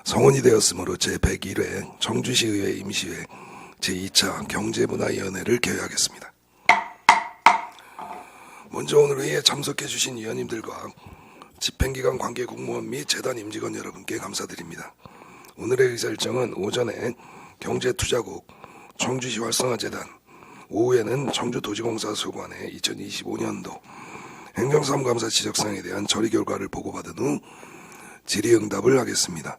성원이 되었으므로 제101회 청주시의회 임시회 제2차 경제문화위원회를 개회하겠습니다. 먼저 오늘 회의에 참석해 주신 위원님들과 집행기관 관계 공무원 및 재단 임직원 여러분께 감사드립니다. 오늘의 의사일정은 오전에 경제투자국 청주시 활성화재단, 오후에는 청주도시공사 소관의 2025년도 행정사무감사 지적사항에 대한 처리 결과를 보고받은 후 질의응답을 하겠습니다.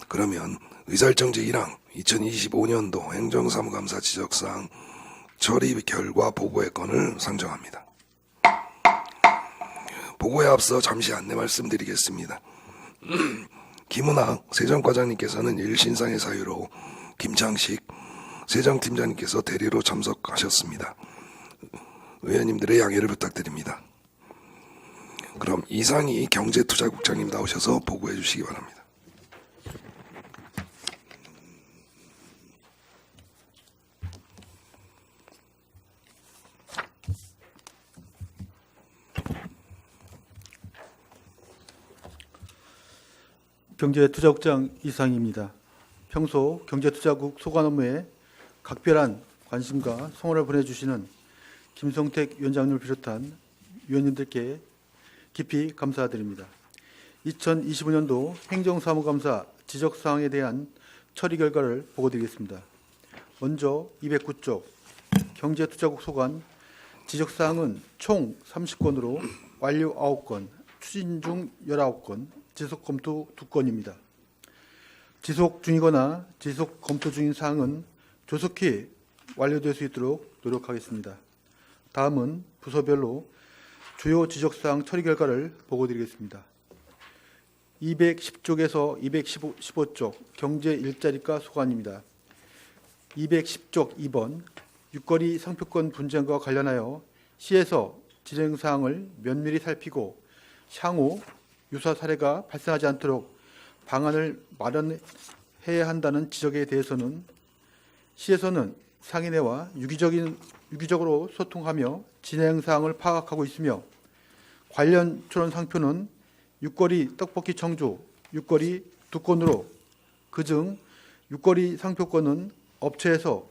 그러면 의사일정 제1항 2025년도 행정사무감사 지적사항 처리 결과 보고의 건을 상정합니다. 보고에 앞서 잠시 안내 말씀드리겠습니다. 김은학 세정과장님께서는 일신상의 사유로 김창식 세정팀장님께서 대리로 참석하셨습니다. 의원님들의 양해를 부탁드립니다. 그럼 이상희 경제투자국장님 나오셔서 보고해 주시기 바랍니다. 경제투자국장 이상희입니다. 평소 경제투자국 소관 업무에 각별한 관심과 성원을 보내주시는 김성택 위원장님을 비롯한 위원님들께 깊이 감사드립니다. 2025년도 행정사무감사 지적사항에 대한 처리 결과를 보고드리겠습니다. 먼저 209쪽 경제투자국 소관 지적사항은 총 30건으로 완료 9건, 추진 중 19건, 지속 검토 2건입니다. 지속 중이거나 지속 검토 중인 사항은 조속히 완료될 수 있도록 노력하겠습니다. 다음은 부서별로 주요 지적사항 처리 결과를 보고드리겠습니다. 210쪽에서 215쪽 경제 일자리과 소관입니다. 210쪽 2번 육거리 상표권 분쟁과 관련하여 시에서 진행사항을 면밀히 살피고 향후 유사 사례가 발생하지 않도록 방안을 마련해야 한다는 지적에 대해서는 시에서는 상인회와 유기적으로 소통하며 진행사항을 파악하고 있으며 관련 출원 상표는 육거리 떡볶이 청주, 육거리 2건으로 그중 육거리 상표권은 업체에서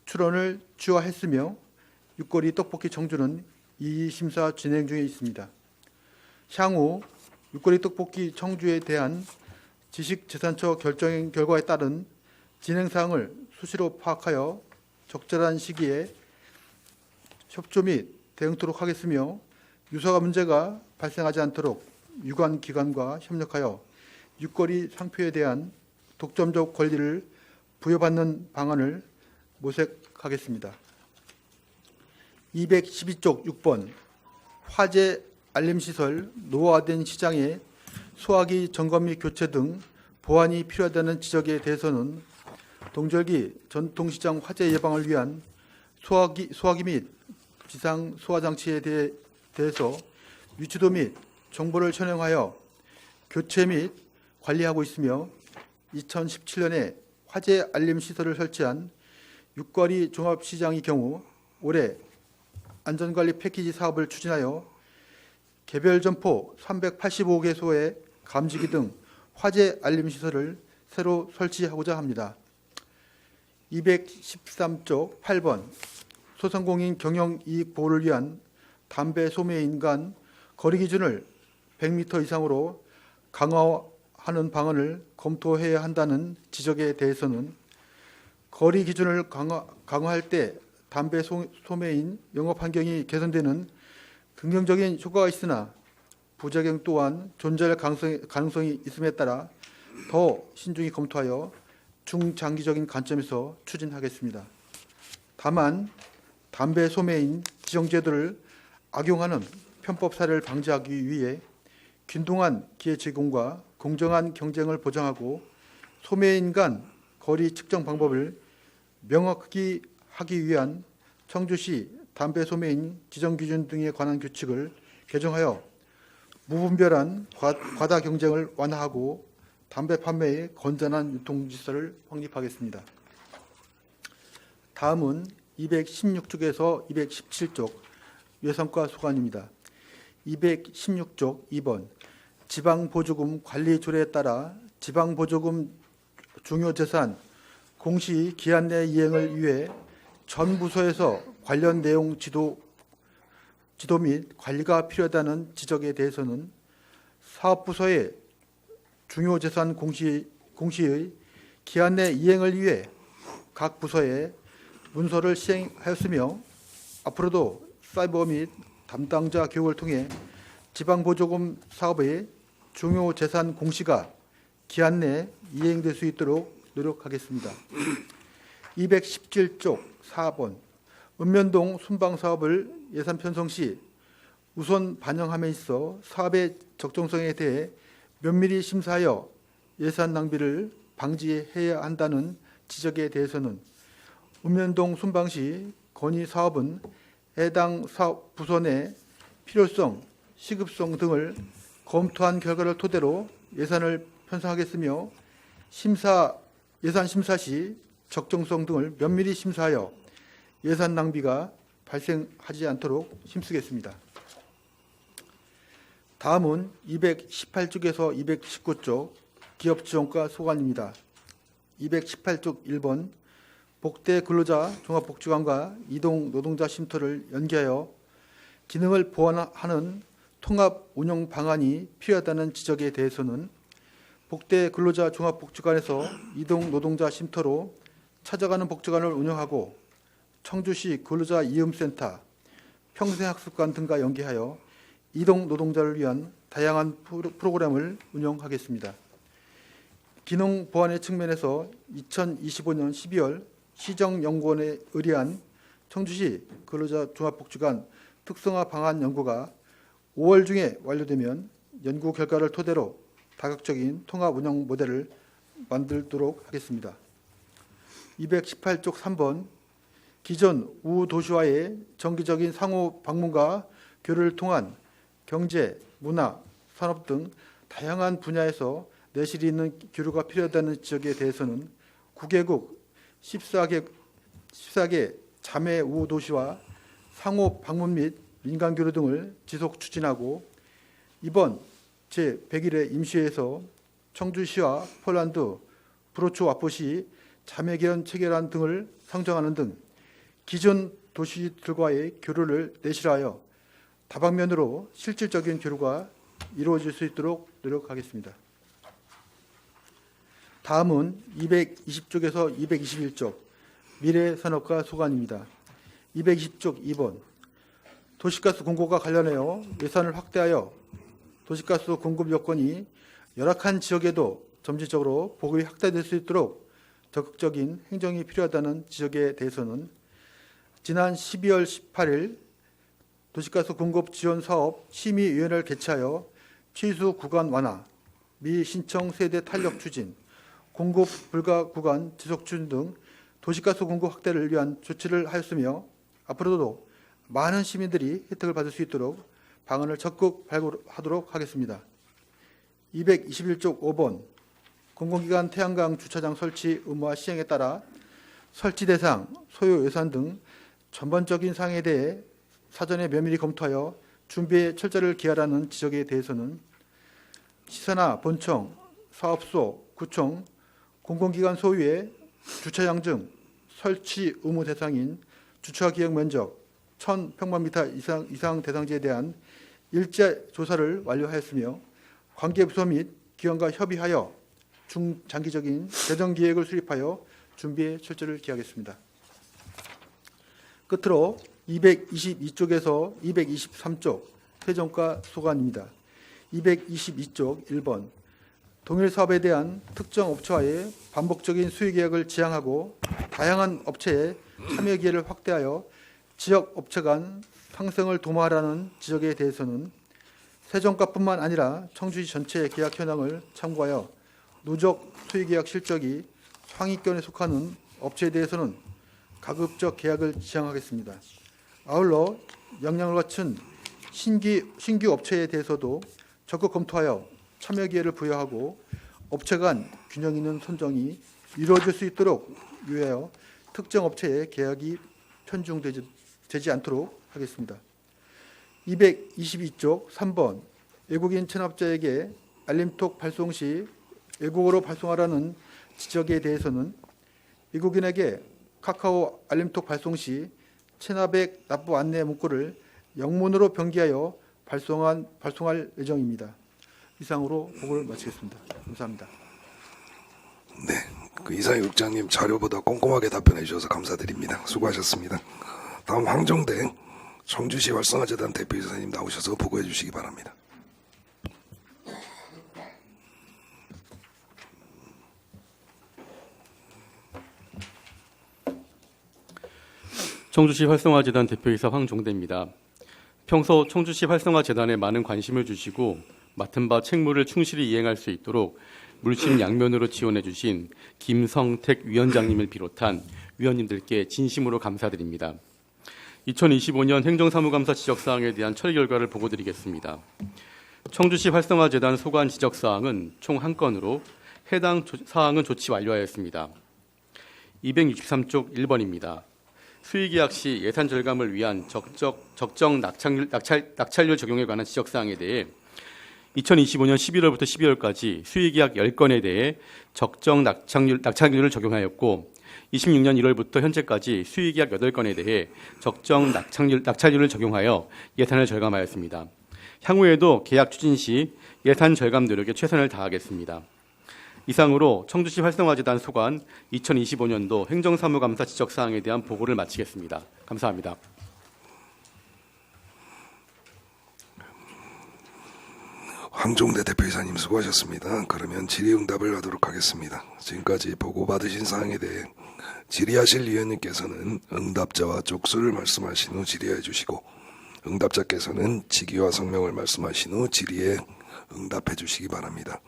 출원을 취하했으며 육거리 떡볶이 청주는 이의심사 진행 중에 있습니다. 향후 육거리 떡볶이 청주에 대한 지식재산처 결정 결과에 따른 진행사항을 수시로 파악하여 적절한 시기에 협조 및 대응토록 하겠으며 유사가 문제가 발생하지 않도록 유관 기관과 협력하여 육거리 상표에 대한 독점적 권리를 부여받는 방안을 모색하겠습니다. 212쪽 6번 화재 알림시설 노후화된 시장의 소화기 점검 및 교체 등 보완이 필요하다는 지적에 대해서는 동절기 전통시장 화재 예방을 위한 소화기 및 비상 소화장치에 대해서 위치도 및 정보를 현행하여 교체 및 관리하고 있으며 2017년에 화재 알림 시설을 설치한 육거리 종합시장의 경우 올해 안전관리 패키지 사업을 추진하여 개별 점포 385개소의 감지기 등 화재 알림 시설을 새로 설치하고자 합니다. 213쪽 8번 소상공인 경영 이익 보호를 위한 담배 소매인 간 거리 기준을 100m 이상으로 강화하는 방안을 검토해야 한다는 지적에 대해서는 거리 기준을 강화할 때 담배 소매인 영업 환경이 개선되는 긍정적인 효과가 있으나 부작용 또한 존재할 가능성이 있음에 따라 더 신중히 검토하여 중장기적인 관점에서 추진하겠습니다. 다만 담배 소매인 지정제도를 악용하는 편법 사례를 방지하기 위해 균등한 기회 제공과 공정한 경쟁을 보장하고 소매인 간 거리 측정 방법을 명확히 하기 위한 청주시 담배 소매인 지정 기준 등에 관한 규칙을 개정하여 무분별한 과다 경쟁을 완화하고 담배 판매의 건전한 유통 질서를 확립하겠습니다. 다음은 216쪽에서 217쪽 외상과 소관입니다. 216쪽 2번 지방보조금 관리조례에 따라 지방보조금 중요재산 공시 기한 내 이행을 위해 전 부서에서 관련 내용 지도 및 관리가 필요하다는 지적에 대해서는 사업부서의 중요재산 공시의 기한 내 이행을 위해 각 부서에 문서를 시행하였으며 앞으로도 사이버 및 담당자 교육을 통해 지방보조금 사업의 중요재산 공시가 기한 내 이행될 수 있도록 노력하겠습니다. 217쪽 4번 읍면동 순방사업을 예산 편성 시 우선 반영함에 있어 사업의 적정성에 대해 면밀히 심사하여 예산 낭비를 방지해야 한다는 지적에 대해서는 읍면동 순방시 건의 사업은 해당 사업 부서 내 필요성, 시급성 등을 검토한 결과를 토대로 예산을 편성하겠으며 예산 심사 시 적정성 등을 면밀히 심사하여 예산 낭비가 발생하지 않도록 힘쓰겠습니다. 다음은 218쪽에서 219쪽 기업지원과 소관입니다. 218쪽 1번 복대 근로자 종합복지관과 이동 노동자 쉼터를 연계하여 기능을 보완하는 통합 운영 방안이 필요하다는 지적에 대해서는 복대 근로자 종합복지관에서 이동 노동자 쉼터로 찾아가는 복지관을 운영하고 청주시 근로자 이음센터, 평생학습관 등과 연계하여 이동 노동자를 위한 다양한 프로그램을 운영하겠습니다. 기능 보완의 측면에서 2025년 12월 시정연구원에 의뢰한 청주시 근로자 종합복지관 특성화 방안 연구가 5월 중에 완료되면 연구 결과를 토대로 다각적인 통합 운영 모델을 만들도록 하겠습니다. 218쪽 3번 기존 우도시와의 정기적인 상호 방문과 교류를 통한 경제, 문화, 산업 등 다양한 분야에서 내실이 있는 교류가 필요하다는 지적에 대해서는 9개국 14개 자매 우도시와 상호 방문 및 민간 교류 등을 지속 추진하고 이번 제101회 임시회에서 청주시와 폴란드, 브로츠와포시 자매개헌 체결안 등을 상정하는 등 기존 도시들과의 교류를 내실하여 다방면으로 실질적인 교류가 이루어질 수 있도록 노력하겠습니다. 다음은 220쪽에서 221쪽 미래산업과 소관입니다. 220쪽 2번 도시가스 공고가 관련하여 예산을 확대하여 도시가스 공급 여건이 열악한 지역에도 점진적으로 보급이 확대될 수 있도록 적극적인 행정이 필요하다는 지적에 대해서는 지난 12월 18일 도시가스 공급 지원 사업 심의위원회를 개최하여 취수 구간 완화, 미신청 세대 탄력 추진, 공급 불가 구간 지속 추진 등 도시가스 공급 확대를 위한 조치를 하였으며 앞으로도 많은 시민들이 혜택을 받을 수 있도록 방안을 적극 발굴하도록 하겠습니다. 221쪽 5번 공공기관 태양광 주차장 설치 의무화 시행에 따라 설치 대상, 소요 예산 등 전반적인 사항에 대해 사전에 면밀히 검토하여 준비에 철저를 기하라는 지적에 대해서는 시사나 본청, 사업소, 구청, 공공기관 소유의 주차장 등 설치 의무 대상인 주차 기역 면적 1,000평방미터 이상 대상지에 대한 일제 조사를 완료하였으며 관계부서 및 기관과 협의하여 중장기적인 재정 계획을 수립하여 준비에 철저를 기하겠습니다. 끝으로 222쪽에서 223쪽 세정과 소관입니다. 222쪽 1번 동일 사업에 대한 특정 업체와의 반복적인 수의 계약을 지향하고 다양한 업체의 참여 기회를 확대하여 지역 업체 간 상생을 도모하라는 지적에 대해서는 세정과뿐만 아니라 청주시 전체의 계약 현황을 참고하여 누적 수의 계약 실적이 상위권에 속하는 업체에 대해서는 가급적 계약을 지향하겠습니다. 아울러 역량을 갖춘 신규 업체에 대해서도 적극 검토하여 참여 기회를 부여하고 업체 간 균형 있는 선정이 이루어질 수 있도록 유의하여 특정 업체의 계약이 편중되지 않도록 하겠습니다. 222쪽 3번 외국인 체납자에게 알림톡 발송 시 외국어로 발송하라는 지적에 대해서는 외국인에게 카카오 알림톡 발송 시 체납액 납부 안내 문구를 영문으로 변기하여 발송할 예정입니다. 이상으로 보고를 마치겠습니다. 감사합니다. 네, 그 이상희 국장님 자료보다 꼼꼼하게 답변해 주셔서 감사드립니다. 수고하셨습니다. 다음 황종대 청주시 활성화재단 대표이사님 나오셔서 보고해 주시기 바랍니다. 청주시 활성화재단 대표이사 황종대입니다. 평소 청주시 활성화재단에 많은 관심을 주시고 맡은 바 책무를 충실히 이행할 수 있도록 물심 양면으로 지원해 주신 김성택 위원장님을 비롯한 위원님들께 진심으로 감사드립니다. 2025년 행정사무감사 지적사항에 대한 처리 결과를 보고드리겠습니다. 청주시 활성화재단 소관 지적사항은 총 1건으로 해당 사항은 조치 완료하였습니다. 263쪽 1번입니다. 수의계약 시 예산 절감을 위한 적정 낙찰률 적용에 관한 지적사항에 대해 2025년 11월부터 12월까지 수의계약 10건에 대해 적정 낙찰률을 적용하였고 26년 1월부터 현재까지 수의계약 8건에 대해 적정 낙찰률을 적용하여 예산을 절감하였습니다. 향후에도 계약 추진 시 예산 절감 노력에 최선을 다하겠습니다. 이상으로 청주시 활성화재단 소관 2025년도 행정사무감사 지적사항에 대한 보고를 마치겠습니다. 감사합니다. 황종대 대표이사님 수고하셨습니다. 그러면 질의응답을 하도록 하겠습니다. 지금까지 보고받으신 사항에 대해 질의하실 위원님께서는 응답자와 쪽수를 말씀하신 후 질의해 주시고 응답자께서는 직위와 성명을 말씀하신 후 질의에 응답해 주시기 바랍니다.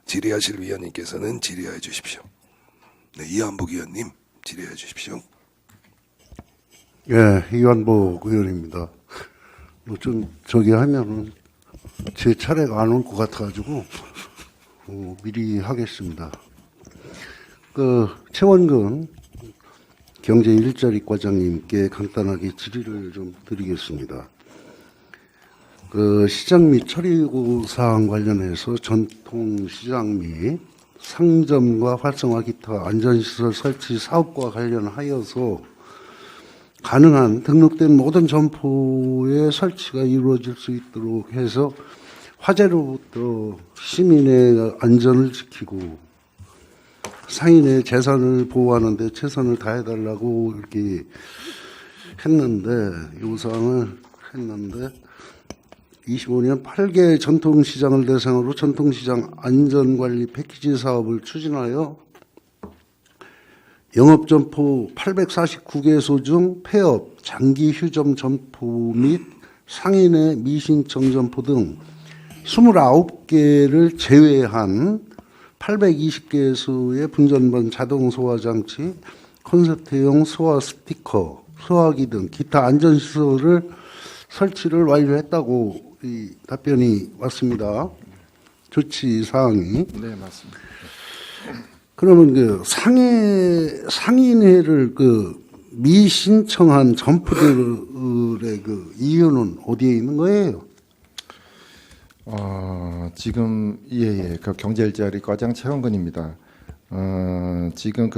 질의하실 위원님께서는 질의해 주십시오. 네, 이한복 의원님 질의해 주십시오. 예, 이한복 의원입니다. 좀 저기 하면은 제 차례가 안 올 것 같아가지고 미리 하겠습니다. 최원근 경제 일자리 과장님께 간단하게 질의를 좀 드리겠습니다. 시장 및 처리구 사항 관련해서 전통시장 및 상점과 활성화 기타 안전시설 설치 사업과 관련하여서 가능한 등록된 모든 점포의 설치가 이루어질 수 있도록 해서 화재로부터 시민의 안전을 지키고 상인의 재산을 보호하는 데 최선을 다해달라고 이렇게 했는데, 요구사항을 했는데 25년 8개 전통시장을 대상으로 전통시장 안전관리 패키지 사업을 추진하여 영업점포 849개소 중 폐업, 장기 휴점 점포 및 상인의 미신청 점포 등 29개를 제외한 820개소의 분전반 자동 소화장치, 콘서트용 소화 스티커, 소화기 등 기타 안전시설을 설치를 완료했다고 이 답변이 왔습니다. 조치 사항이. 네, 맞습니다. 그러면 상인회를 미신청한 점포들의 이유는 어디에 있는 거예요? 지금 그 경제일자리 과장 최원근입니다. 지금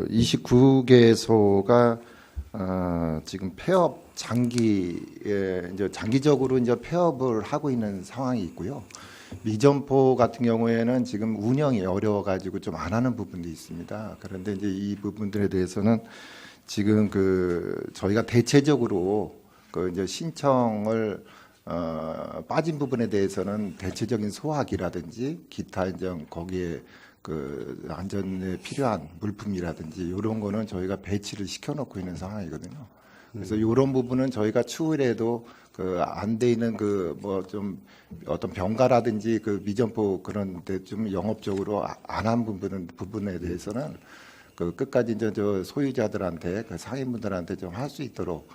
29개소가 지금 폐업 장기적으로 이제 폐업을 하고 있는 상황이 있고요. 미점포 같은 경우에는 지금 운영이 어려워가지고 좀 안 하는 부분도 있습니다. 그런데 이제 이 부분들에 대해서는 지금 저희가 대체적으로 이제 신청을 빠진 부분에 대해서는 대체적인 소화기라든지 기타 이제 거기에 안전에 필요한 물품이라든지 이런 거는 저희가 배치를 시켜놓고 있는 상황이거든요. 그래서 이런 부분은 저희가 추후에도 안 돼 있는 좀 어떤 병가라든지 미점포 그런데 좀 영업적으로 안 한 부분에 대해서는 끝까지 이제 소유자들한테 상인분들한테 좀 할 수 있도록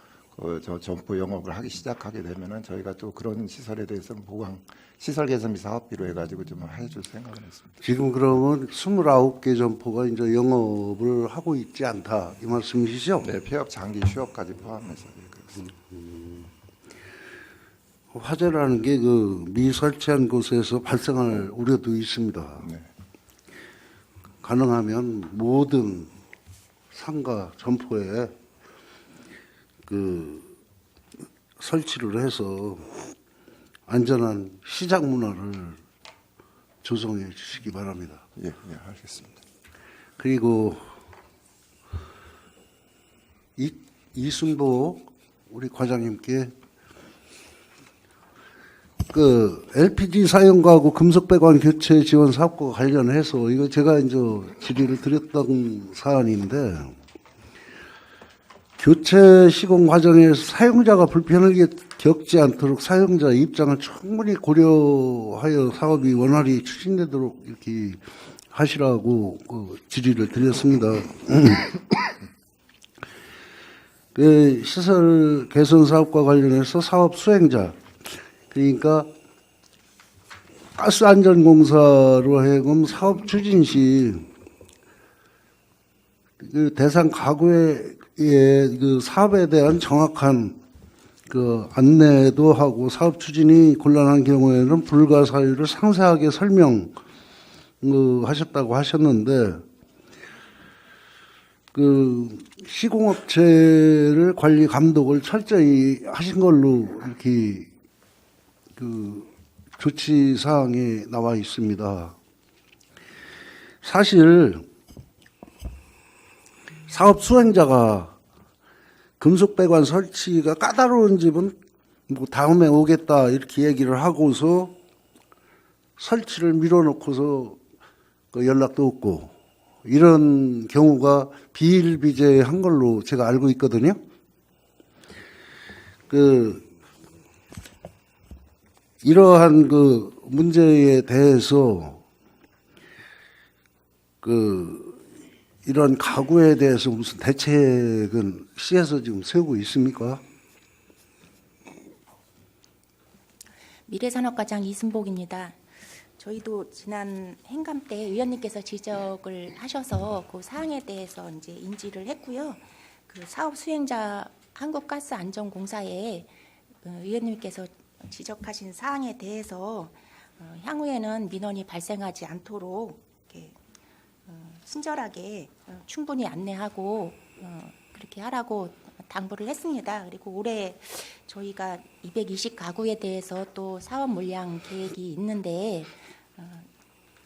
점포 영업을 하기 시작하게 되면은 저희가 또 그런 시설에 대해서는 보강 시설 개선비 사업비로 해가지고 좀 해줄 생각을 했습니다. 지금 그러면 29개 점포가 이제 영업을 하고 있지 않다 이 말씀이시죠? 네, 폐업 장기 휴업까지 포함해서 그렇습니다. 화재라는 게 미설치한 곳에서 발생할 우려도 있습니다. 네. 가능하면 모든 상가 점포에 그 설치를 해서 안전한 시장 문화를 조성해 주시기 바랍니다. 예, 예, 알겠습니다. 그리고 이순복 우리 과장님께 그 LPG 사용과하고 금속 배관 교체 지원 사업과 관련해서 이거 제가 이제 질의를 드렸던 사안인데, 교체 시공 과정에서 사용자가 불편하게 겪지 않도록 사용자 입장을 충분히 고려하여 사업이 원활히 추진되도록 이렇게 하시라고 그 질의를 드렸습니다. 그 시설 개선 사업과 관련해서 사업 수행자, 그러니까 가스안전공사로 하여금 사업 추진 시 그 대상 가구의 그 사업에 대한 정확한 그 안내도 하고, 사업 추진이 곤란한 경우에는 불가 사유를 상세하게 설명하셨다고 하셨는데, 그 시공업체를 관리 감독을 철저히 하신 걸로 이렇게 그 조치 사항에 나와 있습니다. 사실 사업 수행자가 금속 배관 설치가 까다로운 집은 뭐 다음에 오겠다 이렇게 얘기를 하고서 설치를 밀어놓고서 그 연락도 없고, 이런 경우가 비일비재한 걸로 제가 알고 있거든요. 이러한 그 문제에 대해서 이런 가구에 대해서 무슨 대책은 시에서 지금 세우고 있습니까? 미래산업과장 이순복입니다. 저희도 지난 행감 때 의원님께서 지적을 하셔서 그 사항에 대해서 이제 인지를 했고요. 그 사업 수행자 한국가스안전공사에 의원님께서 지적하신 사항에 대해서 향후에는 민원이 발생하지 않도록 이렇게 친절하게 충분히 안내하고 그렇게 하라고 당부를 했습니다. 그리고 올해 저희가 220가구에 대해서 또 사업 물량 계획이 있는데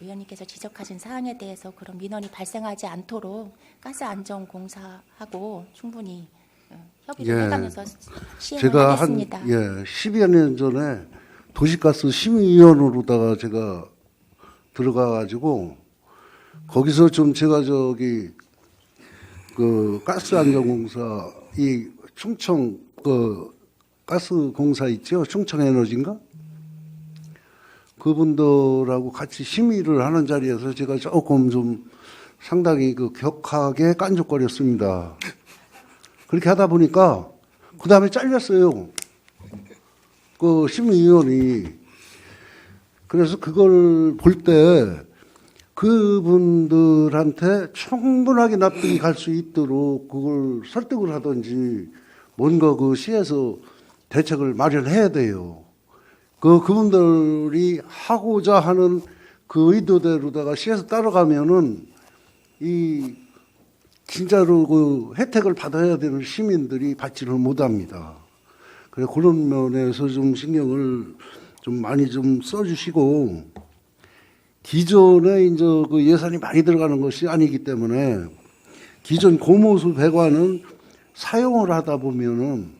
의원님께서 지적하신 사항에 대해서 그런 민원이 발생하지 않도록 가스안전공사하고 충분히 협의를 해가면서 시행을 제가 하겠습니다. 10여 년 전에 도시가스 심의위원으로다가 제가 들어가가지고 거기서 좀 제가 그 가스안전공사 이 충청 그 가스공사 있죠, 충청에너지인가? 그분들하고 같이 심의를 하는 자리에서 제가 조금 좀 상당히 그 격하게 깐족거렸습니다. 그렇게 하다 보니까 그 다음에 잘렸어요. 그 심의위원이. 그래서 그걸 볼 때 그분들한테 충분하게 납득이 갈 수 있도록 그걸 설득을 하든지 뭔가 그 시에서 대책을 마련해야 돼요. 그분들이 하고자 하는 그 의도대로다가 시에서 따라가면은 이 진짜로 그 혜택을 받아야 되는 시민들이 받지를 못합니다. 그래 그런 면에서 좀 신경을 좀 많이 좀 써주시고, 기존에 이제 그 예산이 많이 들어가는 것이 아니기 때문에 기존 고무수 배관은 사용을 하다 보면은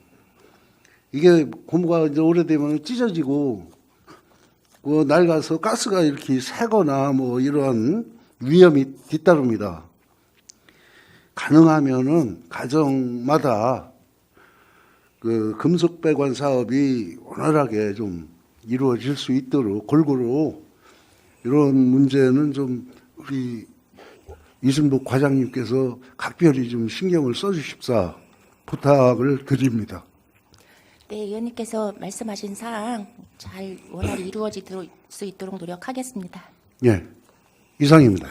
이게 고무가 이제 오래되면 찢어지고 그 낡아서 가스가 이렇게 새거나 뭐 이러한 위험이 뒤따릅니다. 가능하면은 가정마다 그 금속 배관 사업이 원활하게 좀 이루어질 수 있도록 골고루 이런 문제는 좀 우리 이순복 과장님께서 각별히 좀 신경을 써주십사 부탁을 드립니다. 네, 의원님께서 말씀하신 사항 잘 원활히 이루어질 수 있도록 노력하겠습니다. 예, 이상입니다.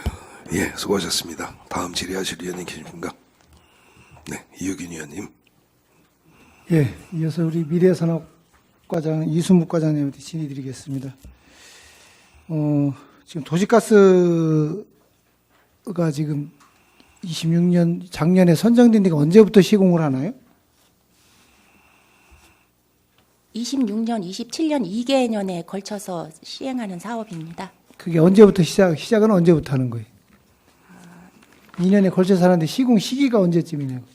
예, 수고하셨습니다. 다음 질의하실 의원님 계십니까? 네, 이유긴 의원님. 예, 이어서 우리 미래산업과장 이순복 과장님한테 질의드리겠습니다. 지금 도시가스 도시가스가 지금 26년 작년에 선정된 데가 언제부터 시공을 하나요? 26년, 27년 2개년에 걸쳐서 시행하는 사업입니다. 그게 언제부터 시작은 언제부터 하는 거예요? 2년에 걸쳐서 하는데 시공 시기가 언제쯤이냐고.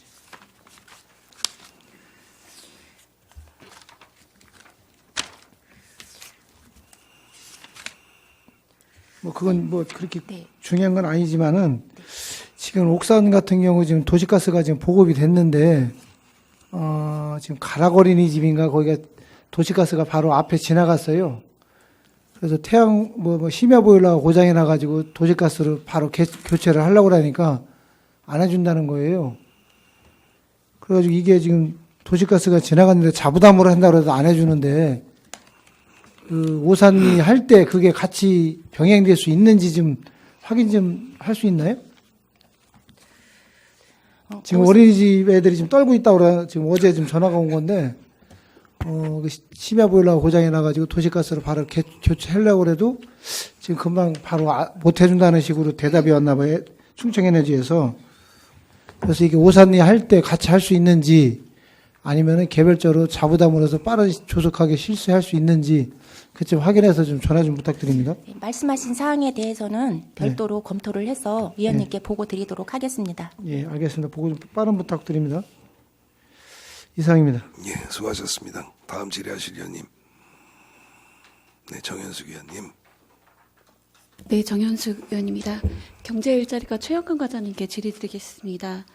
뭐 그건 뭐 그렇게 네. 중요한 건 아니지만은 지금 옥산 같은 경우 지금 도시가스가 지금 보급이 됐는데 지금 가락어린이 집인가 거기가 도시가스가 바로 앞에 지나갔어요. 그래서 태양 뭐 심야 보일러가 고장이 나가지고 도시가스를 바로 교체를 하려고 그러니까 안 해준다는 거예요. 그래가지고 이게 지금 도시가스가 지나갔는데 자부담으로 한다고 해도 안 해주는데 그 오산리 할 때 그게 같이 병행될 수 있는지 좀 확인 좀 할 수 있나요? 지금 어린이집 애들이 지금 떨고 있다고 그래. 지금 어제 좀 전화가 온 건데 그 심야 보일러가 고장이 나가지고 도시가스를 바로 교체하려고 그래도 지금 금방 바로 못 해준다는 식으로 대답이 왔나 봐요. 충청에너지에서. 그래서 이게 오산리 할 때 같이 할 수 있는지 아니면은 개별적으로 자부담으로 해서 빠른 조속하게 실시할 수 있는지 그좀 확인해서 좀 전화 좀 부탁드립니다. 네, 말씀하신 사항에 대해서는 별도로 검토를 해서 위원님께 보고 드리도록 하겠습니다. 예, 알겠습니다. 보고 좀 빠른 부탁드립니다. 이상입니다. 예, 수고하셨습니다. 다음 질의하실 위원님. 네, 정현숙 위원님. 네, 정현숙 의원입니다. 경제일자리과 최영근 과장님께 질의드리겠습니다.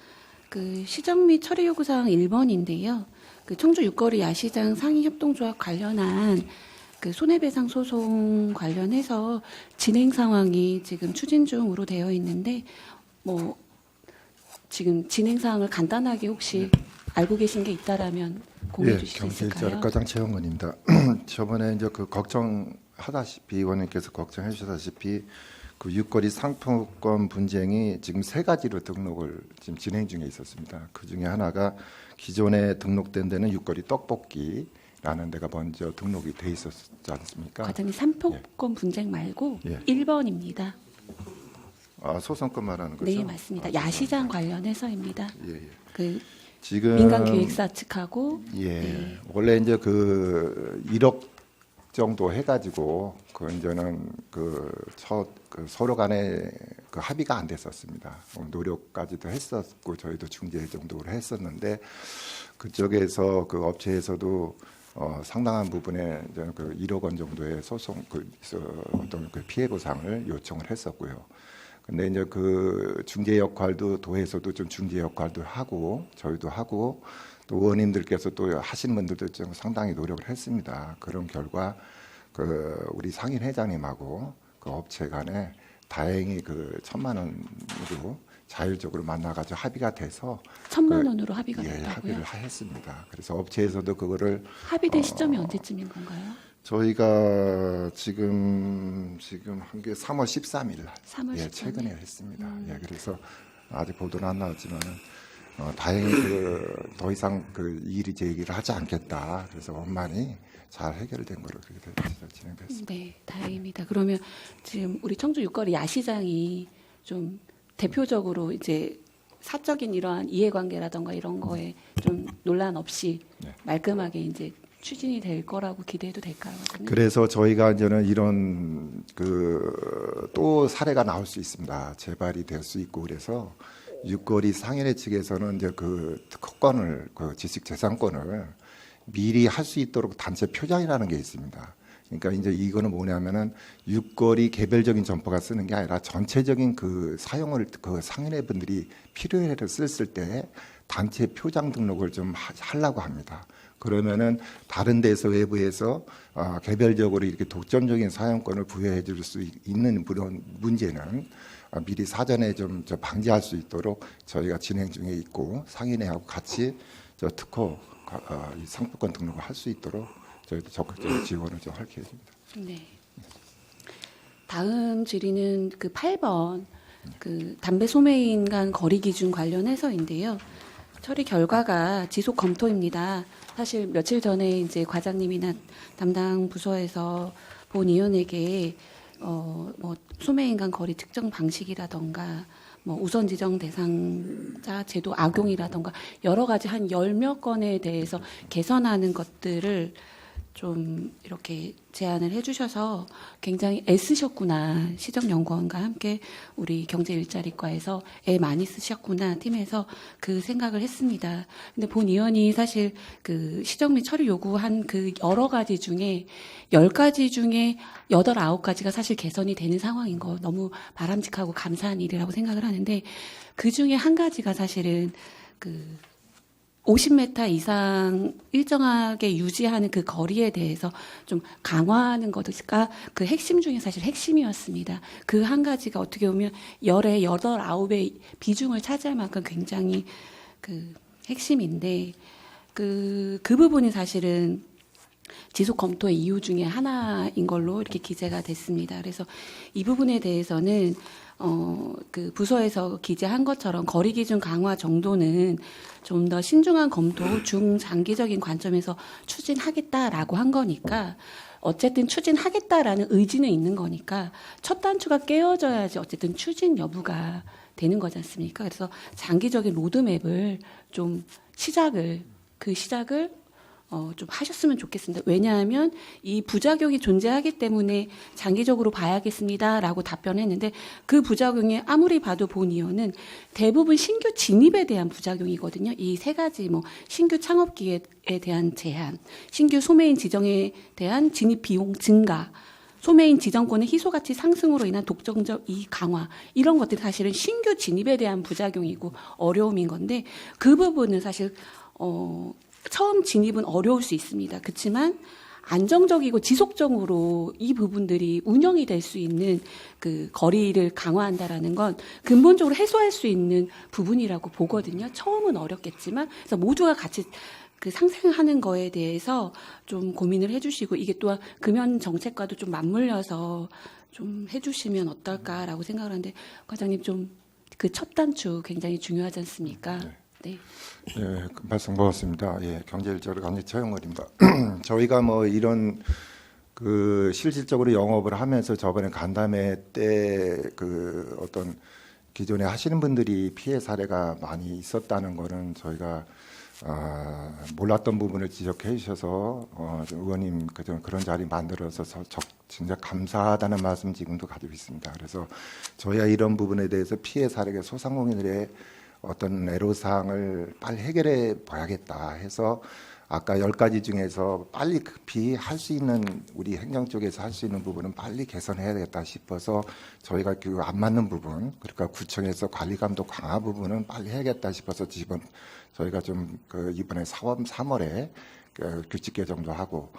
그 시정 및 처리 요구사항 1번인데요. 그 청주 육거리 야시장 상인협동조합 관련한 그 손해배상 소송 관련해서 진행 상황이 지금 추진 중으로 되어 있는데 뭐 지금 진행 사항을 간단하게 혹시 알고 계신 게 있다라면 공유해 주실 수 있을까요? 경제일자리과장 최영건입니다. 저번에 이제 그 걱정하다시피 의원님께서 걱정해 주셨다시피 그 육거리 상품권 분쟁이 지금 3가지로 등록을 지금 진행 중에 있었습니다. 그 중에 하나가 기존에 등록된 데는 육거리 떡볶이라는 데가 먼저 등록이 돼 있었지 않습니까? 과장님 상품권 분쟁 말고 예. 1번입니다. 아, 소송권 말하는 거죠? 네, 맞습니다. 야시장 관련해서입니다. 예, 예. 그 지금 민간기획사 측하고 예. 네. 원래 이제 그 1억 정도 해가지고 그 이제는 그 서로 간에 그 합의가 안 됐었습니다. 노력까지도 했었고 저희도 중재 정도로 했었는데 그쪽에서 그 업체에서도 상당한 부분에 이제 그 1억 원 정도의 소송 어떤 그 피해 보상을 요청을 했었고요. 근데 이제 그 중재 역할도 도에서도 좀 중재 역할도 하고 저희도 하고 또 의원님들께서 또 하신 분들도 좀 상당히 노력을 했습니다. 그런 결과 그 우리 상인 회장님하고 그 업체 간에 다행히 그 1,000만 원으로 자율적으로 만나가지고 합의가 돼서 1,000만 원으로 합의가 예, 됐다고요? 합의를 했습니다. 그래서 업체에서도 그거를 합의된 시점이 언제쯤인 건가요? 저희가 지금 한 게 3월 13일 날 3월 예, 13일. 최근에 했습니다. 예, 그래서 아직 보도는 안 나왔지만은 다행히 더 이상 그 일이 제기를 하지 않겠다. 그래서 원만히 잘 해결된 거로 그렇게 진행됐습니다. 네, 다행입니다. 그러면 지금 우리 청주 육거리 야시장이 좀 대표적으로 이제 사적인 이러한 이해관계라던가 이런 거에 좀 논란 없이 네. 말끔하게 이제 추진이 될 거라고 기대해도 될까요? 그래서 저희가 이제는 이런 또 사례가 나올 수 있습니다. 재발이 될 수 있고 그래서 육거리 상인회 측에서는 이제 그 특허권을 그 지식재산권을 미리 할 수 있도록 단체 표장이라는 게 있습니다. 그러니까 이제 이거는 뭐냐면은 육거리 개별적인 점포가 쓰는 게 아니라 전체적인 그 사용을 그 상인회 분들이 필요해서 쓸 때 단체 표장 등록을 좀 하려고 합니다. 그러면은 다른 데서 외부에서 개별적으로 이렇게 독점적인 사용권을 부여해 줄 수 있는 그런 문제는 미리 사전에 좀 방지할 수 있도록 저희가 진행 중에 있고 상인회하고 같이 특허 이 상품권 등록을 할 수 있도록 저희도 적극적으로 지원을 좀 할 계획입니다. 네. 다음 질의는 그 8번 그 담배 소매인 간 거리 기준 관련해서인데요. 처리 결과가 지속 검토입니다. 사실 며칠 전에 이제 과장님이나 담당 부서에서 본 의원에게 뭐 소매인간 거리 측정 방식이라던가 뭐 우선 지정 대상자 제도 악용이라던가 여러 가지 한 10몇 건에 대해서 개선하는 것들을 좀 이렇게 제안을 해주셔서 굉장히 애쓰셨구나. 시정연구원과 함께 우리 경제일자리과에서 애 많이 쓰셨구나 팀에서 그 생각을 했습니다. 근데 본 의원이 사실 그 시정 및 처리 요구한 그 여러 가지 중에 10가지 중에 8, 9가지가 사실 개선이 되는 상황인 거 너무 바람직하고 감사한 일이라고 생각을 하는데 그 중에 한 가지가 사실은 그 50m 이상 일정하게 유지하는 그 거리에 대해서 좀 강화하는 것가 그 핵심 중에 사실 핵심이었습니다. 그 한 가지가 어떻게 보면 열의 8, 9의 비중을 차지할 만큼 굉장히 그 핵심인데 그 부분이 사실은 지속 검토의 이유 중에 하나인 걸로 이렇게 기재가 됐습니다. 그래서 이 부분에 대해서는 그 부서에서 기재한 것처럼 거리 기준 강화 정도는 좀 더 신중한 검토, 중장기적인 관점에서 추진하겠다라고 한 거니까 어쨌든 추진하겠다라는 의지는 있는 거니까 첫 단추가 깨어져야지 어쨌든 추진 여부가 되는 거지 않습니까? 그래서 장기적인 로드맵을 좀 시작을 좀 하셨으면 좋겠습니다. 왜냐하면 이 부작용이 존재하기 때문에 장기적으로 봐야겠습니다라고 답변했는데 그 부작용이 아무리 봐도 본 의원은 대부분 신규 진입에 대한 부작용이거든요. 이 3가지 뭐 신규 창업 기회에 대한 제한, 신규 소매인 지정에 대한 진입 비용 증가, 소매인 지정권의 희소가치 상승으로 인한 독점적 이익 강화 이런 것들이 사실은 신규 진입에 대한 부작용이고 어려움인 건데 그 부분은 사실 처음 진입은 어려울 수 있습니다. 그렇지만 안정적이고 지속적으로 이 부분들이 운영이 될 수 있는 그 거리를 강화한다라는 건 근본적으로 해소할 수 있는 부분이라고 보거든요. 처음은 어렵겠지만 그래서 모두가 같이 그 상생하는 거에 대해서 좀 고민을 해주시고 이게 또한 금연 정책과도 좀 맞물려서 좀 해주시면 어떨까라고 생각을 하는데 과장님 좀 그 첫 단추 굉장히 중요하지 않습니까? 네. 예, 그 말씀 고맙습니다. 예, 경제일자리 관리 최영월입니다. 저희가 뭐 이런 그 실질적으로 영업을 하면서 저번에 간담회 때 그 어떤 기존에 하시는 분들이 피해 사례가 많이 있었다는 거는 저희가 몰랐던 부분을 지적해 주셔서 의원님 그런 자리 만들어서 진짜 감사하다는 말씀 지금도 가지고 있습니다. 그래서 저희가 이런 부분에 대해서 피해 사례가 소상공인들의 어떤 애로사항을 빨리 해결해 봐야겠다 해서 아까 10가지 중에서 빨리 급히 할 수 있는 우리 행정 쪽에서 할 수 있는 부분은 빨리 개선해야겠다 싶어서 저희가 그 안 맞는 부분 그러니까 구청에서 관리 감독 강화 부분은 빨리 해야겠다 싶어서 지금 저희가 좀 그 이번에 3월에 그 규칙 개정도 하고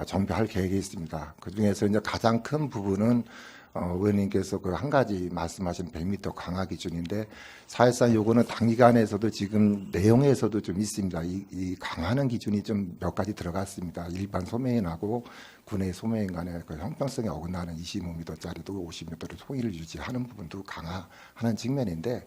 정비할 계획이 있습니다. 그 중에서 이제 가장 큰 부분은 의원님께서 그 한 가지 말씀하신 100m 강화 기준인데 사실상 요거는 단기간에서도 지금 내용에서도 좀 있습니다. 이 강화하는 기준이 좀 몇 가지 들어갔습니다. 일반 소매인하고 군의 소매인 간의 그 형평성에 어긋나는 25m짜리도 50m로 통일을 유지하는 부분도 강화하는 측면인데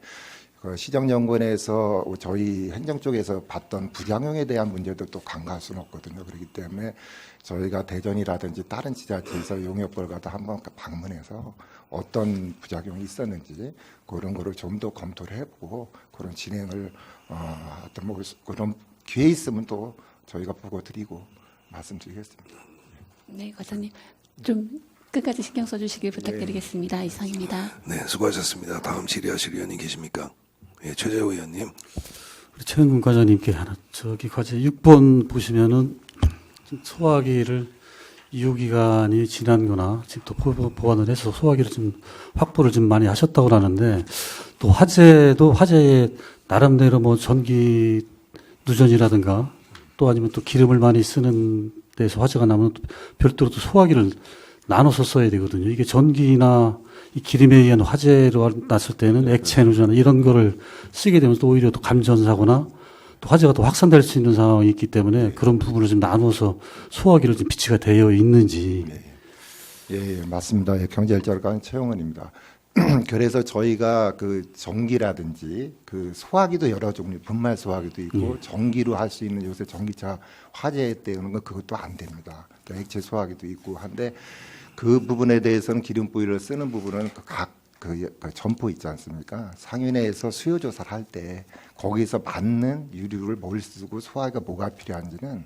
그 시정연구원에서 저희 행정 쪽에서 봤던 부작용에 대한 문제도 또 간과할 수는 없거든요. 그렇기 때문에 저희가 대전이라든지 다른 지자체에서 용역벌과도 한번 방문해서 어떤 부작용이 있었는지 그런 거를 좀 더 검토를 해보고 그런 진행을 어떤 뭐 그런 기회 있으면 또 저희가 보고 드리고 말씀드리겠습니다. 네, 과장님 좀 끝까지 신경 써주시길 부탁드리겠습니다. 이상입니다. 네, 수고하셨습니다. 다음 질의하실 의원님 계십니까? 예, 최재호 의원님. 우리 최영근 과장님께 하나 저기 과제 6번 보시면은 소화기를 이용기간이 지난 거나 지금 또 보완을 해서 소화기를 좀 확보를 좀 많이 하셨다고 하는데 또 화재에 나름대로 뭐 전기 누전이라든가 또 아니면 또 기름을 많이 쓰는 데서 화재가 나면 별도로 또 소화기를 나눠서 써야 되거든요. 이게 전기나 이 기름에 의한 화재로 났을 때는 액체 누전 이런 거를 쓰게 되면 또 오히려 또 감전사고나 또 화재가 또 확산될 수 있는 상황이 있기 때문에 그런 부분을 좀 나눠서 소화기를 좀 비치가 되어 있는지. 예, 맞습니다. 예, 경제일자리관 최용원입니다. 그래서 저희가 그 전기라든지 그 소화기도 여러 종류, 분말 소화기도 있고 전기로 할 수 있는 요새 전기차 화재 때우는 건 그것도 안 됩니다. 그러니까 액체 소화기도 있고 한데 그 부분에 대해서는 기름보일러를 쓰는 부분은 각 점포 있지 않습니까? 상인회에서 수요 조사를 할 때 거기서 맞는 유류를 뭘 쓰고 소화기가 뭐가 필요한지는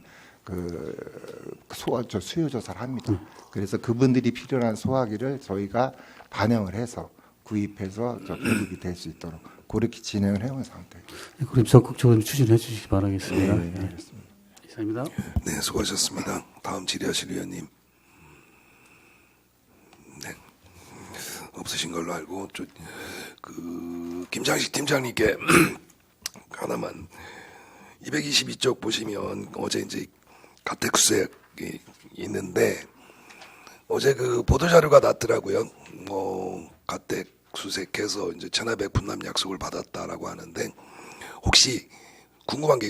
수요 조사를 합니다. 그래서 그분들이 필요한 소화기를 저희가 반영을 해서 구입해서 공급이 될 수 있도록 그렇게 진행을 해온 상태입니다. 그럼 적극적으로 추진해 주시기 바라겠습니다. 네, 알겠습니다. 이상입니다. 네, 수고하셨습니다. 다음 질의하실 위원님. 네, 없으신 걸로 알고 김장식 팀장님께 하나만 222쪽 보시면 어제 이제 가택수색이 있는데 어제 그 보도자료가 났더라고요. 가택수색해서 이제 1,500 분남 약속을 받았다라고 하는데 혹시 궁금한 게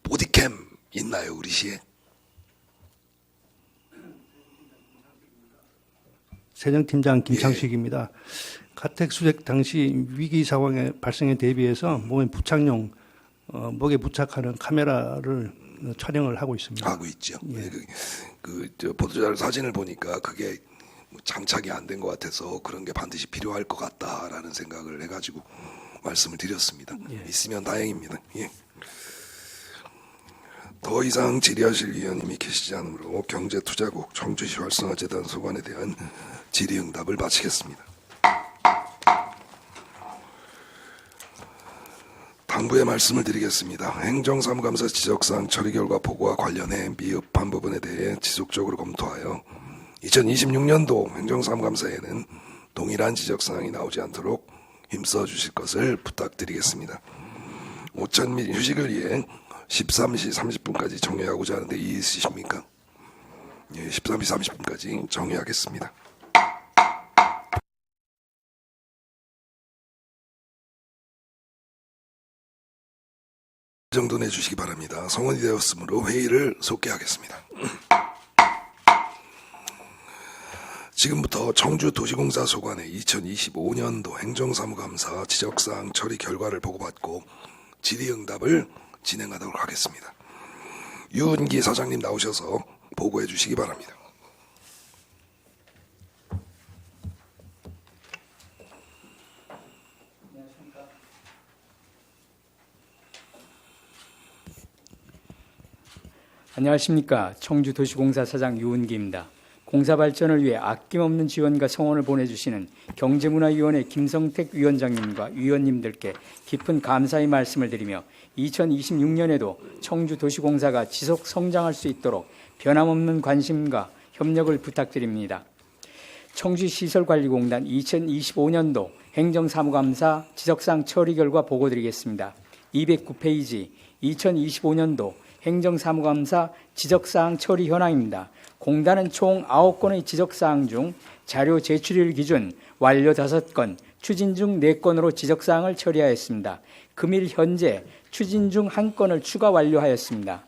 보디캠 있나요, 우리 시에? 세정팀장 김창식입니다. 가택 수색 당시 위기 상황의 발생에 대비해서 몸에 부착용 목에 부착하는 카메라를 촬영을 하고 있습니다. 하고 있죠. 예. 저 보도자료 사진을 보니까 그게 장착이 안 된 것 같아서 그런 게 반드시 필요할 것 같다라는 생각을 해가지고 말씀을 드렸습니다. 예. 있으면 다행입니다. 예. 더 이상 질의하실 위원님이 계시지 않으므로 경제투자국 청주시 활성화재단 소관에 대한 질의응답을 마치겠습니다. 당부의 말씀을 드리겠습니다. 행정사무감사 지적사항 처리 결과 보고와 관련해 미흡한 부분에 대해 지속적으로 검토하여 2026년도 행정사무감사에는 동일한 지적사항이 나오지 않도록 힘써 주실 것을 부탁드리겠습니다. 오찬 및 휴식을 위해 13시 30분까지 정회하고자 하는데 이의 있으십니까? 예, 13시 30분까지 정회하겠습니다. 정도 내주시기 바랍니다. 성원이 되었으므로 회의를 속개하겠습니다. 지금부터 청주도시공사 소관의 2025년도 행정사무감사 지적사항 처리 결과를 보고받고 질의응답을 진행하도록 하겠습니다. 유은기 사장님 나오셔서 보고해 주시기 바랍니다. 안녕하십니까. 청주도시공사 사장 유은기입니다. 공사 발전을 위해 아낌없는 지원과 성원을 보내주시는 경제문화위원회 김성택 위원장님과 위원님들께 깊은 감사의 말씀을 드리며 2026년에도 청주도시공사가 지속 성장할 수 있도록 변함없는 관심과 협력을 부탁드립니다. 청주시설관리공단 2025년도 행정사무감사 지적사항 처리 결과 보고드리겠습니다. 209페이지 2025년도 행정사무감사 지적사항 처리 현황입니다. 공단은 총 9건의 지적사항 중 자료 제출일 기준 완료 5건, 추진 중 4건으로 지적사항을 처리하였습니다. 금일 현재 추진 중 1건을 추가 완료하였습니다.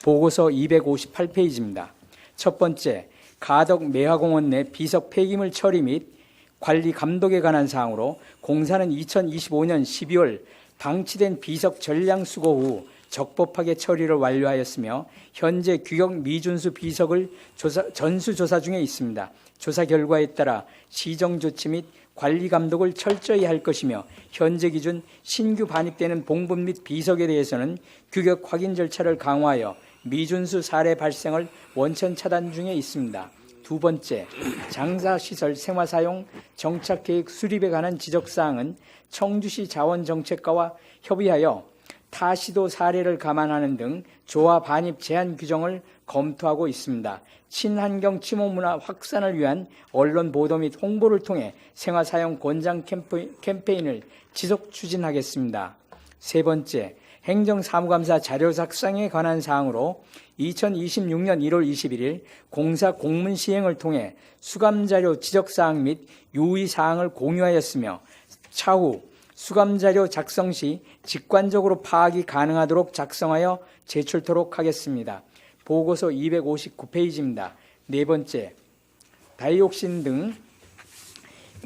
보고서 258페이지입니다. 첫 번째, 가덕 매화공원 내 비석 폐기물 처리 및 관리 감독에 관한 사항으로 공사는 2025년 12월 방치된 비석 전량 수거 후 적법하게 처리를 완료하였으며 현재 규격 미준수 비석을 전수조사 중에 있습니다. 조사 결과에 따라 시정조치 및 관리 감독을 철저히 할 것이며 현재 기준 신규 반입되는 봉분 및 비석에 대해서는 규격 확인 절차를 강화하여 미준수 사례 발생을 원천 차단 중에 있습니다. 두 번째, 장사시설 생활사용 정착계획 수립에 관한 지적사항은 청주시 자원정책과와 협의하여 타시도 사례를 감안하는 등 조화 반입 제한 규정을 검토하고 있습니다. 친환경 침호문화 확산을 위한 언론 보도 및 홍보를 통해 생활사용 권장 캠페인을 지속 추진하겠습니다. 세 번째, 행정사무감사 자료 작성에 관한 사항으로 2026년 1월 21일 공사 공문 시행을 통해 수감자료 지적사항 및 유의사항을 공유하였으며 차후 수감자료 작성 시 직관적으로 파악이 가능하도록 작성하여 제출토록 하겠습니다. 보고서 259페이지입니다. 네 번째, 다이옥신 등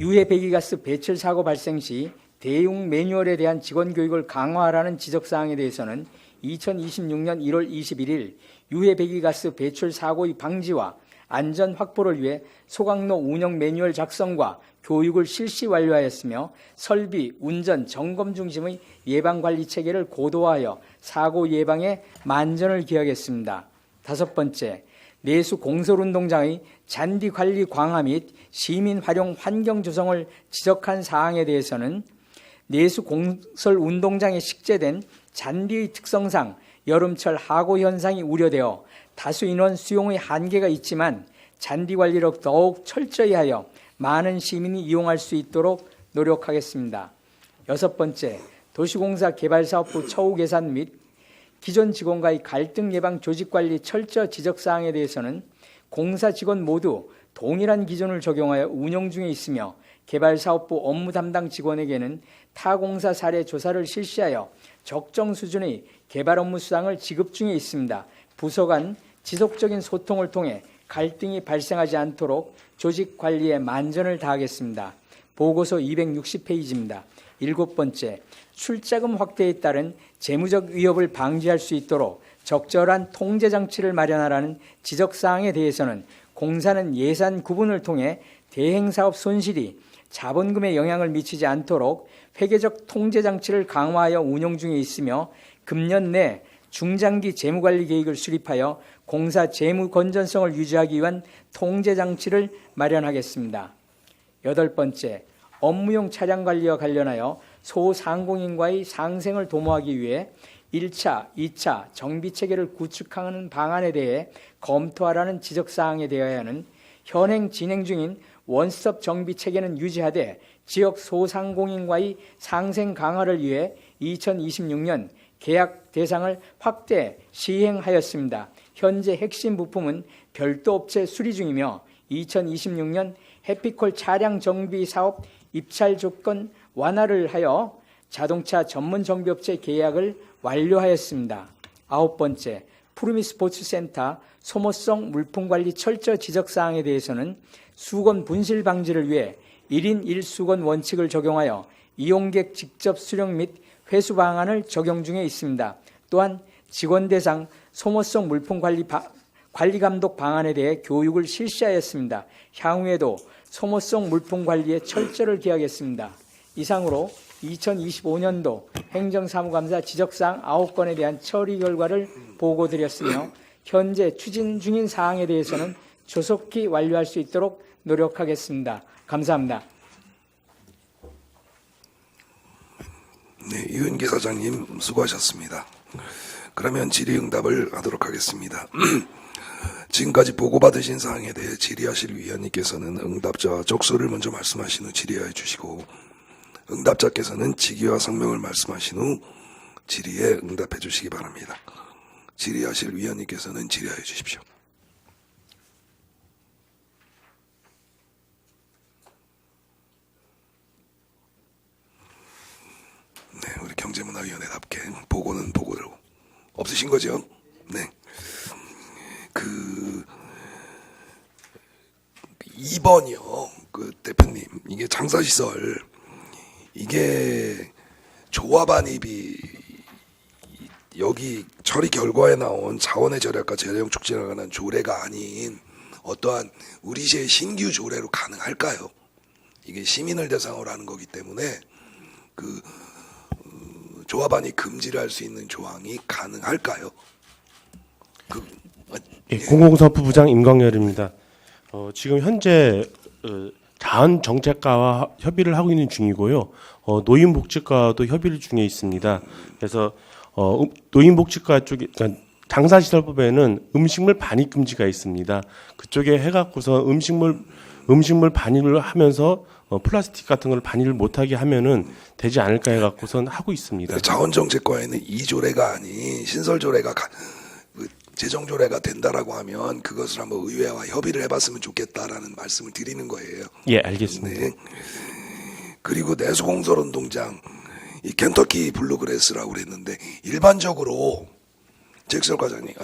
유해 배기가스 배출 사고 발생 시 대응 매뉴얼에 대한 직원 교육을 강화하라는 지적사항에 대해서는 2026년 1월 21일 유해 배기가스 배출 사고의 방지와 안전 확보를 위해 소각로 운영 매뉴얼 작성과 교육을 실시 완료하였으며 설비, 운전, 점검 중심의 예방관리 체계를 고도화하여 사고 예방에 만전을 기하겠습니다. 5번째, 내수 공설운동장의 잔디 관리 강화 및 시민 활용 환경 조성을 지적한 사항에 대해서는 내수 공설운동장에 식재된 잔디의 특성상 여름철 하고 현상이 우려되어 다수 인원 수용의 한계가 있지만 잔디 관리를 더욱 철저히 하여 많은 시민이 이용할 수 있도록 노력하겠습니다. 6번째, 도시공사 개발사업부 처우 개선 및 기존 직원과의 갈등 예방 조직관리 철저 지적사항에 대해서는 공사 직원 모두 동일한 기준을 적용하여 운영 중에 있으며 개발사업부 업무 담당 직원에게는 타 공사 사례 조사를 실시하여 적정 수준의 개발 업무 수당을 지급 중에 있습니다. 부서 간 지속적인 소통을 통해 갈등이 발생하지 않도록 조직 관리에 만전을 다하겠습니다. 보고서 260페이지입니다. 7번째, 출자금 확대에 따른 재무적 위협을 방지할 수 있도록 적절한 통제 장치를 마련하라는 지적사항에 대해서는 공사는 예산 구분을 통해 대행사업 손실이 자본금에 영향을 미치지 않도록 회계적 통제 장치를 강화하여 운영 중에 있으며 금년 내 중장기 재무관리 계획을 수립하여 공사 재무 건전성을 유지하기 위한 통제 장치를 마련하겠습니다. 8번째, 업무용 차량 관리와 관련하여 소상공인과의 상생을 도모하기 위해 1차, 2차 정비체계를 구축하는 방안에 대해 검토하라는 지적사항에 대하여는 현행 진행 중인 원스톱 정비체계는 유지하되 지역 소상공인과의 상생 강화를 위해 2026년 계약 대상을 확대 시행하였습니다. 현재 핵심 부품은 별도 업체 수리 중이며 2026년 해피콜 차량 정비 사업 입찰 조건 완화를 하여 자동차 전문 정비업체 계약을 완료하였습니다. 9번째, 푸르미 스포츠센터 소모성 물품관리 철저 지적사항에 대해서는 수건 분실 방지를 위해 1인 1수건 원칙을 적용하여 이용객 직접 수령 및 회수 방안을 적용 중에 있습니다. 또한 직원 대상 소모성 물품 관리 감독 방안에 대해 교육을 실시하였습니다. 향후에도 소모성 물품 관리에 철저를 기하겠습니다. 이상으로 2025년도 행정사무감사 지적사항 9건에 대한 처리 결과를 보고드렸으며 현재 추진 중인 사항에 대해서는 조속히 완료할 수 있도록 노력하겠습니다. 감사합니다. 네, 이은기 사장님 수고하셨습니다. 그러면 질의응답을 하도록 하겠습니다. 지금까지 보고받으신 사항에 대해 질의하실 위원님께서는 응답자와 족수를 먼저 말씀하신 후 질의해 주시고 응답자께서는 직위와 성명을 말씀하신 후 질의에 응답해 주시기 바랍니다. 질의하실 위원님께서는 질의해 주십시오. 네, 우리 경제문화위원회답게 보고는 보고대로 없으신 거죠? 네. 2번이요. 대표님, 이게 장사시설, 이게 조합안입이 여기 처리 결과에 나온 자원의 절약과 재활용 촉진에 관한 조례가 아닌 어떠한 우리 시의 신규 조례로 가능할까요? 이게 시민을 대상으로 하는 거기 때문에 조합안이 금지를 할 수 있는 조항이 가능할까요? 예, 공공사업부 부장 임광열입니다. 지금 현재 자원정책과와 협의를 하고 있는 중이고요. 노인복지과도 협의를 중에 있습니다. 그래서 노인복지과 쪽에 그러니까 장사시설법에는 음식물 반입 금지가 있습니다. 그쪽에 해갖고서 음식물 반입을 하면서 플라스틱 같은 걸 반입을 못하게 하면은 되지 않을까 해갖고선 하고 있습니다. 자원정책과에는 이 조례가 아닌 신설조례가 재정조례가 된다라고 하면 그것을 한번 의회와 협의를 해봤으면 좋겠다라는 말씀을 드리는 거예요. 예, 알겠습니다. 네. 그리고 내수공설운동장, 이 켄터키 블루그래스라고 그랬는데 일반적으로 잭설 부장님,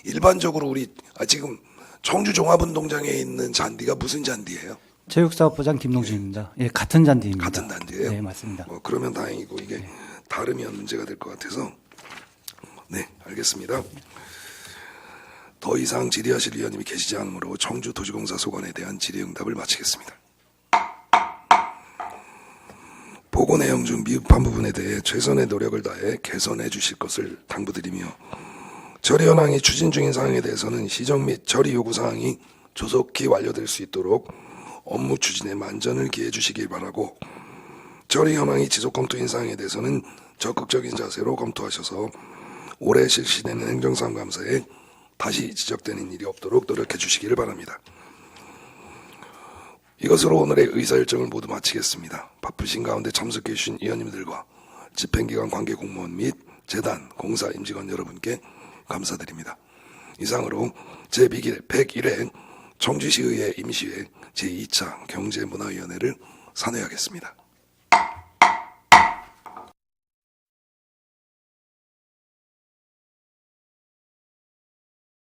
일반적으로 우리 지금 청주 종합운동장에 있는 잔디가 무슨 잔디예요? 체육사업부장 김동준입니다. 예, 같은 잔디입니다. 같은 잔디예요? 네, 맞습니다. 그러면 다행이고 이게 네. 다르면 문제가 될 것 같아서 네, 알겠습니다. 더 이상 질의하실 위원님이 계시지 않으므로 청주도시공사 소관에 대한 질의응답을 마치겠습니다. 보고 내용 중 미흡한 부분에 대해 최선의 노력을 다해 개선해 주실 것을 당부드리며 처리 현황이 추진 중인 사항에 대해서는 시정 및 처리 요구 사항이 조속히 완료될 수 있도록 업무 추진에 만전을 기해 주시길 바라고 처리 현황이 지속 검토인 사항에 대해서는 적극적인 자세로 검토하셔서 올해 실시되는 행정사무감사에 다시 지적되는 일이 없도록 노력해 주시기를 바랍니다. 이것으로 오늘의 의사일정을 모두 마치겠습니다. 바쁘신 가운데 참석해 주신 의원님들과 집행기관 관계 공무원 및 재단, 공사, 임직원 여러분께 감사드립니다. 이상으로 제101회 청주시의회 임시회 제2차 경제문화위원회를 산회하겠습니다.